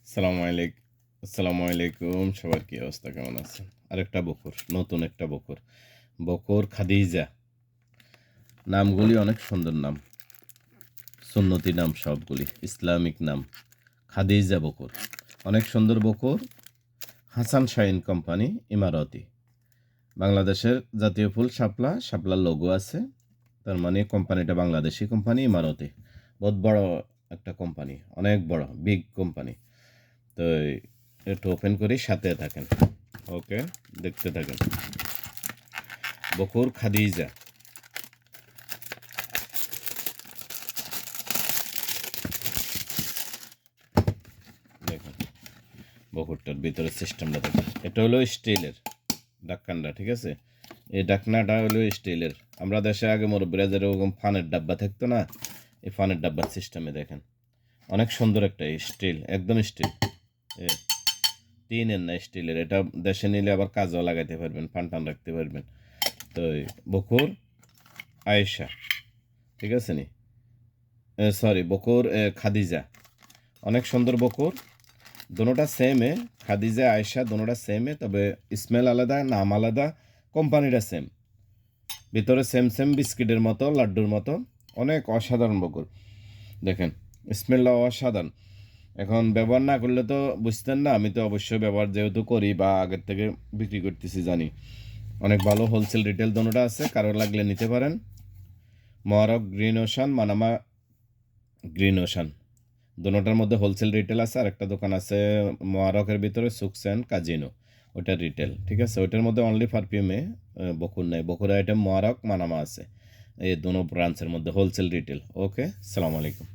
আসসালামু আলাইকুম। সবার কি অবস্থা, কেমন আছেন? আরেকটা বকর, নতুন একটা বকর, বকর খাদিজা। নামগুলি অনেক সুন্দর নাম, সুন্নতি নাম, সবগুলি ইসলামিক নাম। খাদিজা বকর অনেক সুন্দর বকর। হাসান শাহিন কোম্পানি, ইমারতি। বাংলাদেশের জাতীয় ফুল শাপলা, শাপলার লোগো আছে, তার মানে কোম্পানিটা বাংলাদেশি কোম্পানি, ইমারতি। বহুত বড় একটা কোম্পানি, অনেক বড়, বিগ কোম্পানি। তো একটু ওপেন করি, সাথে থাকেন। ওকে, দেখতে থাকেন। বকর খাদিজা। দেখুন বকরটার ভিতরে সিস্টেমটা দেখুন। এটা হলো স্টিলের ঢাকনাটা, ঠিক আছে? এই ঢাকনাটা হলো স্টিলের। আমরা দেশে আগে মুরব্বীরা যেরকম ফানের ডাব্বা থাকতো না, এই ফানের ডাব্বার সিস্টেমে দেখেন। অনেক সুন্দর একটা স্টিল, একদম স্টিল। টিনের না, স্টিলের। এটা দেশে নিলে আবার কাজও লাগাইতে পারবেন, ফান টান রাখতে পারবেন। তো বকর আয়েশা, ঠিক আছে নি? সরি, বকর খাদিজা। অনেক সুন্দর বকর, দোনোটা সেমে। খাদিজা আয়েশা দোনোটা সেমে, তবে স্মেল আলাদা, নাম আলাদা, কোম্পানিটা সেম। ভিতরে সেম সেম বিস্কিটের মতো, লাড্ডুর মতো। অনেক অসাধারণ বকর, দেখেন স্মেলটা অসাধারণ। এখন ব্যবহার না করলে তো বুঝতেন না, আমি তো অবশ্যই ব্যবহার যেহেতু করি বা আগের থেকে বিক্রি করতেছি, জানি। অনেক ভালো হোলসেল রিটেল দোনোটা আছে, কারো লাগলে নিতে পারেন। Muharraq green ocean, Manama green ocean, দোনোটার মধ্যে হোলসেল রিটেল আছে। আর একটা দোকান আছে মোয়ারকের ভিতরে, সুকসেন কাজিনো, ওটা রিটেল, ঠিক আছে? ওইটার মধ্যে অনলি পারফিউমে বকুর নেই। বকুর আইটেম মোয়ারক, মানামা আছে। এই দোনো ব্রাঞ্চের মধ্যে হোলসেল রিটেল। ওকে, সালাম আলাইকুম।